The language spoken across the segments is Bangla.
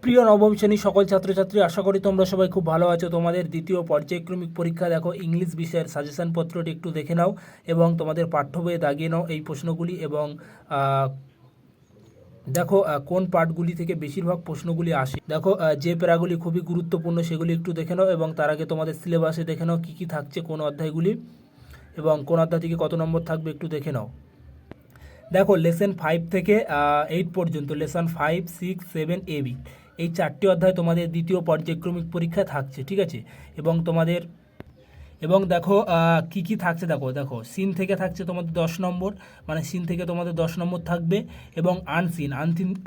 প্রিয় নবম শ্রেণীর সকল ছাত্রছাত্রী, আশা করি তোমরা সবাই খুব ভালো আছো। তোমাদের দ্বিতীয় পর্যায়ক্রমিক পরীক্ষা দেখো ইংলিশ বিষয়ের সাজেশন পত্রটি একটু দেখে নাও এবং তোমাদের পাঠ্য বইয়ে দাগিয়ে নাও এই প্রশ্নগুলি এবং দেখো কোন পার্টগুলি থেকে বেশিরভাগ প্রশ্নগুলি আসে। দেখো যে প্যারাগুলি খুবই গুরুত্বপূর্ণ সেগুলি একটু দেখে নাও এবং তার আগে তোমাদের সিলেবাসে দেখে নাও কী কী থাকছে কোন অধ্যায়গুলি এবং কোন অধ্যায় থেকে কত নম্বর থাকবে একটু দেখে নাও। দেখো লেসন 5 থেকে 8 পর্যন্ত, লেসন 5, 6, 7, AB এই 4টি অধ্যায় তোমাদের দ্বিতীয় পর্যায়ক্রমিক পরীক্ষা থাকছে, ঠিক আছে। এবং দেখো কি কি থাকছে, দেখো দেখো সিন থেকে থাকছে তোমাদের 10 নম্বর, মানে সিন থেকে তোমাদের 10 নম্বর থাকবে এবং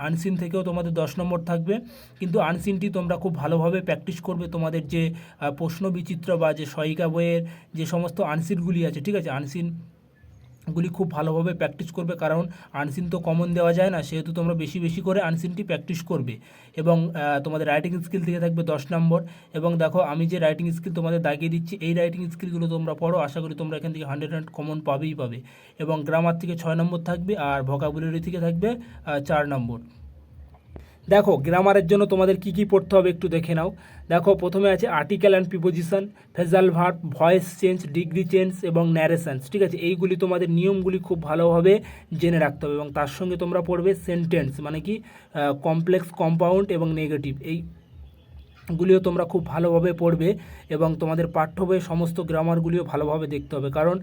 আনসিন থেকেও তোমাদের 10 নম্বর থাকবে। কিন্তু আনসিনটি তোমরা খুব ভালোভাবে প্র্যাকটিস করবে। তোমাদের যে প্রশ্ন বিচিত্র বা যে সহায়িকা বইয়ের যে সমস্ত আনসিনগুলি আছে, ঠিক আছে, আনসিনগুলি খুব ভালোভাবে প্র্যাকটিস করবে, কারণ আনসিন তো কমন দেওয়া যায় না, সেহেতু তোমরা বেশি বেশি করে আনসিনটি প্র্যাকটিস করবে। এবং তোমাদের রাইটিং স্কিল থেকে থাকবে 10 নম্বর। এবং দেখো আমি যে রাইটিং স্কিল তোমাদের দাগিয়ে দিচ্ছি, এই রাইটিং স্কিলগুলো তোমরা পড়ো, আশা করি তোমরা এখান থেকে 100 কমন পাবেই পাবে। এবং গ্রামার থেকে 6 নম্বর থাকবে আর ভোকাবুলারি থেকে থাকবে 4 নম্বর। দেখো গ্রামারের জন্য তোমাদের কি কি পড়তে হবে একটু দেখে নাও। দেখো প্রথমে আছে article and preposition, phrasal verb, voice change, degree change এবং ন্যারেশনস, ঠিক আছে। এইগুলি তোমাদের নিয়মগুলি খুব ভালোভাবে জেনে রাখতে হবে। এবং তার সঙ্গে তোমরা পড়বে সেন্টেন্স, মানে কি কমপ্লেক্স, কম্পাউন্ড এবং নেগেটিভ, এইগুলিও তোমরা খুব ভালোভাবে পড়বে। এবং তোমাদের পাঠ্য বইয়ের সমস্ত গ্রামারগুলিও ভালোভাবে দেখতে হবে, কারণ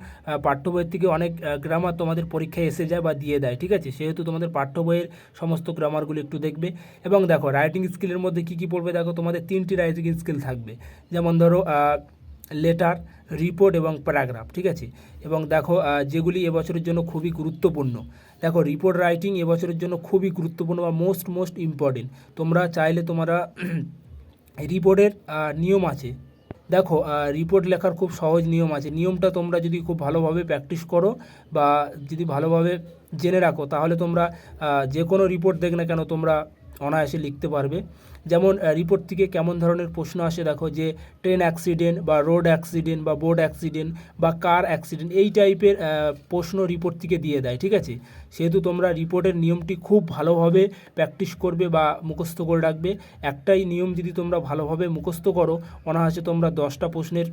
পাঠ্য বইয়ের থেকে অনেক গ্রামার তোমাদের পরীক্ষায় এসে যায় বা দিয়ে দেয়, ঠিক আছে। সেহেতু তোমাদের পাঠ্য বইয়ের সমস্ত গ্রামারগুলি একটু দেখবে। এবং দেখো রাইটিং স্কিলের মধ্যে কী কী পড়বে, দেখো তোমাদের 3টি রাইটিং স্কিল থাকবে, যেমন ধরো লেটার, রিপোর্ট এবং প্যারাগ্রাফ, ঠিক আছে। এবং দেখো যেগুলি এবছরের জন্য খুবই গুরুত্বপূর্ণ, দেখো রিপোর্ট রাইটিং এবছরের জন্য খুবই গুরুত্বপূর্ণ বা মোস্ট ইম্পর্টেন্ট। তোমরা চাইলে তোমরা রিপোর্টের নিয়ম আছে, দেখো রিপোর্ট লেখার খুব সহজ নিয়ম আছে। নিয়মটা তোমরা যদি খুব ভালোভাবে প্র্যাকটিস করো বা যদি ভালোভাবে জেনে রাখো, তাহলে তোমরা যে কোনো রিপোর্ট দেখ না কেন তোমরা অনায়াসে লিখতে পারবে। যেমন রিপোর্ট থেকে কেমন ধরনের প্রশ্ন আসে, দেখো যে ট্রেন অ্যাক্সিডেন্ট বা রোড অ্যাক্সিডেন্ট বা বোট অ্যাক্সিডেন্ট বা কার অ্যাক্সিডেন্ট, এই টাইপের প্রশ্ন রিপোর্ট থেকে দিয়ে দেয়, ঠিক আছে। সেহেতু তোমরা রিপোর্টের নিয়মটি খুব ভালোভাবে প্র্যাকটিস করবে বা মুখস্থ করে রাখবে। একটাই নিয়ম যদি তোমরা ভালোভাবে মুখস্থ করো, অনায়াসে তোমরা 10টা প্রশ্নের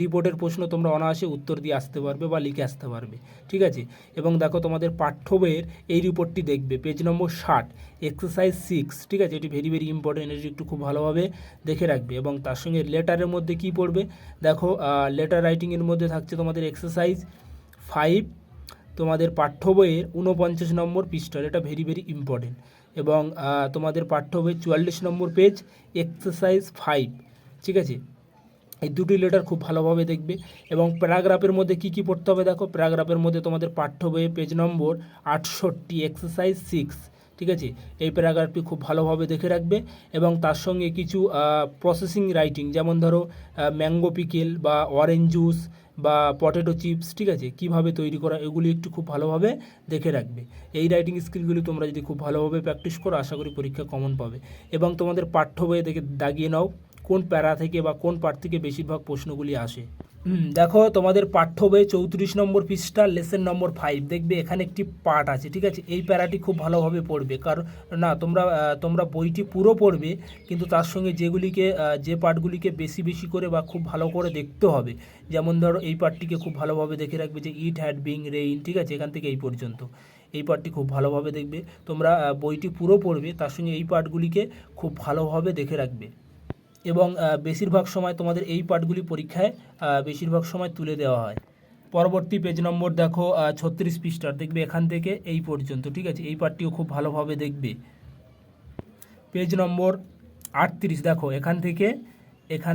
রিপোর্টের প্রশ্ন তোমরা অনায়াসে উত্তর দিয়ে আসতে পারবে বা লিখে আসতে পারবে, ঠিক আছে। এবং দেখো তোমাদের পাঠ্য বইয়ের এই রিপোর্টটি দেখবে পেজ নম্বর 60, এক্সারসাইজ 6, ঠিক আছে। এটি ভেরি ইম্পর্টেন্ট, এটি একটু খুব ভালোভাবে দেখে রাখবে। এবং তার সঙ্গে লেটারের মধ্যে কি পড়বে, দেখো লেটার রাইটিংয়ের মধ্যে থাকছে তোমাদের এক্সারসাইজ 5, তোমাদের পাঠ্য বইয়ের 49 নম্বর পৃষ্ঠার, এটা ভেরি ইম্পর্টেন্ট। এবং তোমাদের পাঠ্য বইয়ের 44 নম্বর পেজ, এক্সারসাইজ 5, ঠিক আছে। এই দুটি লেটার খুব ভালোভাবে দেখবে। এবং প্যারাগ্রাফের মধ্যে কি কি পড়তে হবে, দেখো প্যারাগ্রাফের মধ্যে তোমাদের পাঠ্য বইয়ে পেজ নম্বর 68, এক্সারসাইজ 6, ঠিক আছে। এই প্যারাগ্রাফটি খুব ভালোভাবে দেখে রাখবে। এবং তার সঙ্গে কিছু প্রসেসিং রাইটিং, যেমন ধরো ম্যাঙ্গো পিকেল বা অরেঞ্জ জুস বা পটেটো চিপস, ঠিক আছে, কীভাবে তৈরি করা, এগুলি একটু খুব ভালোভাবে দেখে রাখবে। এই রাইটিং স্কিলগুলি তোমরা যদি খুব ভালোভাবে প্র্যাকটিস করো, আশা করি পরীক্ষা কমন পাবে। এবং তোমাদের পাঠ্য বইয়ে দেখে দাগিয়ে নাও কোন প্যারা থেকে বা কোন পাঠ থেকে বেশিরভাগ প্রশ্নগুলি আসে। দেখো তোমাদের পাঠ্য বই 34 নম্বর পৃষ্ঠা, লেসন নম্বর 5 দেখবে, এখানে একটি পার্ট আছে, ঠিক আছে। এই প্যারাটি খুব ভালোভাবে পড়বে, কারণ না তোমরা বইটি পুরো পড়বে, কিন্তু তার সঙ্গে যে পার্টগুলিকে বেশি করে বা খুব ভালো করে দেখতে হবে। যেমন ধরো এই পার্টটিকে খুব ভালোভাবে দেখে রাখবে যে ইট হ্যাড বিং রেইন, ঠিক আছে, এখান থেকে এই পর্যন্ত এই পার্টটি খুব ভালোভাবে দেখবে। তোমরা বইটি পুরো পড়বে, তার সঙ্গে এই পার্টগুলিকে খুব ভালোভাবে দেখে রাখবে। এবং বেশিরভাগ সময় তোমাদের এই পার্টগুলি পরীক্ষায় বেশিরভাগ সময় তুলে দেওয়া হয়। পরবর্তী পেজ নম্বর দেখো 36 পৃষ্ঠার, দেখবে এখান থেকে এই পর্যন্ত, ঠিক আছে। এই পার্টটিও খুব ভালোভাবে দেখবে। পেজ নম্বর 38, দেখো এখান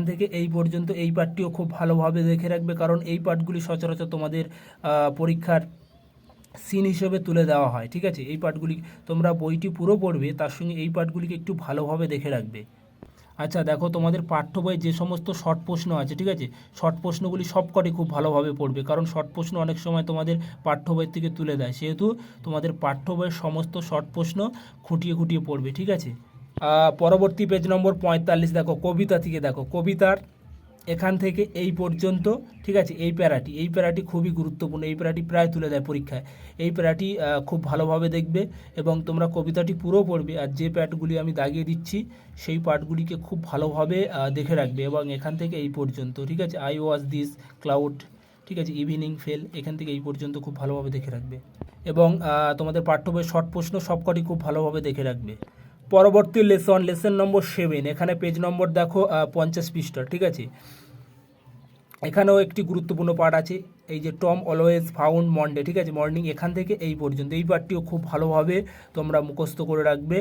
থেকে এই পর্যন্ত এই পার্টটিও খুব ভালোভাবে দেখে রাখবে, কারণ এই পার্টগুলি সচরাচর তোমাদের পরীক্ষার সিন হিসেবে তুলে দেওয়া হয়, ঠিক আছে। এই পার্টগুলি তোমরা বইটি পুরো পড়বে, তার সঙ্গে এই পার্টগুলিকে একটু ভালোভাবে দেখে রাখবে। আচ্ছা দেখো তোমাদের পাঠ্য বইয়ে যে সমস্ত শর্ট প্রশ্ন আছে, ঠিক আছে, শর্ট প্রশ্নগুলি সবকটি খুব ভালোভাবে পড়বে, কারণ শর্ট প্রশ্ন অনেক সময় তোমাদের পাঠ্য বই থেকে তুলে দেয়। সেহেতু তোমাদের পাঠ্য বইয়ের সমস্ত শর্ট প্রশ্ন খুঁটিয়ে পড়বে, ঠিক আছে। পরবর্তী পেজ নম্বর 45, দেখো কবিতা থেকে, দেখো কবিতার এখান থেকে এই পর্যন্ত, ঠিক আছে। এই প্যারাটি খুবই গুরুত্বপূর্ণ, এই প্যারাটি প্রায় তুলে দেয় পরীক্ষায়। এই প্যারাটি খুব ভালোভাবে দেখবে এবং তোমরা কবিতাটি পুরো পড়বে, আর যে পার্টগুলি আমি দাগিয়ে দিচ্ছি সেই পার্টগুলিকে খুব ভালোভাবে দেখে রাখবে। এবং এখান থেকে এই পর্যন্ত, ঠিক আছে, আই ওয়াজ দিস ক্লাউড, ঠিক আছে, ইভিনিং ফেল, এখান থেকে এই পর্যন্ত খুব ভালোভাবে দেখে রাখবে। এবং তোমাদের পাঠ্য বইয়ের শর্ট প্রশ্ন সবকটি খুব ভালোভাবে দেখে রাখবে। পরবর্তী লেসন নম্বর 7, এখানে পেজ নম্বর দেখো 50 পৃষ্ঠা, ঠিক আছে। এখানেও একটি গুরুত্বপূর্ণ পার্ট আছে, এই যে টম অলওয়েজ ফাউন্ড মন্ডে, ঠিক আছে, মর্নিং, এখান থেকে এই পর্যন্ত এই পার্টটিও খুব ভালোভাবে তোমরা মুখস্থ করে রাখবে।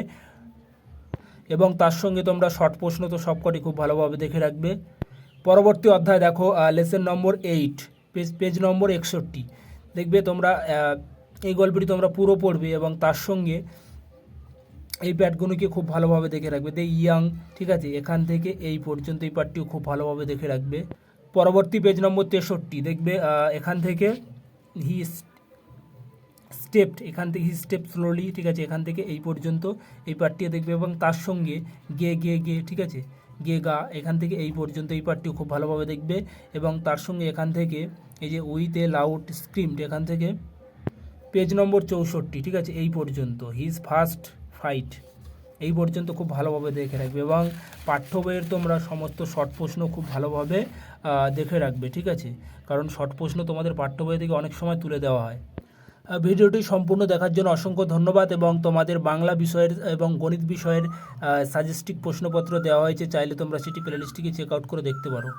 এবং তার সঙ্গে তোমরা শর্ট প্রশ্ন তো সবকটি খুব ভালোভাবে দেখে রাখবে। পরবর্তী অধ্যায় দেখো লেসন নম্বর 8, পেজ নম্বর 61, দেখবে তোমরা এই গল্পটি তোমরা পুরো পড়বে এবং তার সঙ্গে এই প্যাটগুলোকে খুব ভালোভাবে দেখে রাখবে। দে ইয়াং, ঠিক আছে, এখান থেকে এই পর্যন্ত এই পার্টটিও খুব ভালোভাবে দেখে রাখবে। পরবর্তী পেজ নম্বর 63, দেখবে এখান থেকে হি স্টেপড, এখান থেকে হি স্টেপ স্লোলি, ঠিক আছে, এখান থেকে এই পর্যন্ত এই পার্টটিও দেখবে। এবং তার সঙ্গে গে, ঠিক আছে, গে গা, এখান থেকে এই পর্যন্ত এই পার্টটিও খুব ভালোভাবে দেখবে। এবং তার সঙ্গে এখান থেকে এই যে উইথ এ লাউড স্ক্রিমড, এখান থেকে পেজ নম্বর 64, ঠিক আছে, এই পর্যন্ত হিজ ফার্স্ট ফাইট, এই পর্যন্ত খুব ভালোভাবে দেখে রাখবে। এবং পাঠ্য বইয়ের তোমরা সমস্ত শর্ট প্রশ্ন খুব ভালোভাবে দেখে রাখবে, ঠিক আছে, কারণ শর্ট প্রশ্ন তোমাদের পাঠ্য বই থেকে অনেক সময় তুলে দেওয়া হয়। ভিডিওটি সম্পূর্ণ দেখার জন্য অসংখ্য ধন্যবাদ। এবং তোমাদের বাংলা বিষয়ের এবং গণিত বিষয়ের সাজেস্টিভ প্রশ্নপত্র দেওয়া হয়েছে, চাইলে তোমরা সেটি প্লেলিস্টটিকে চেক আউট করে দেখতে পারো।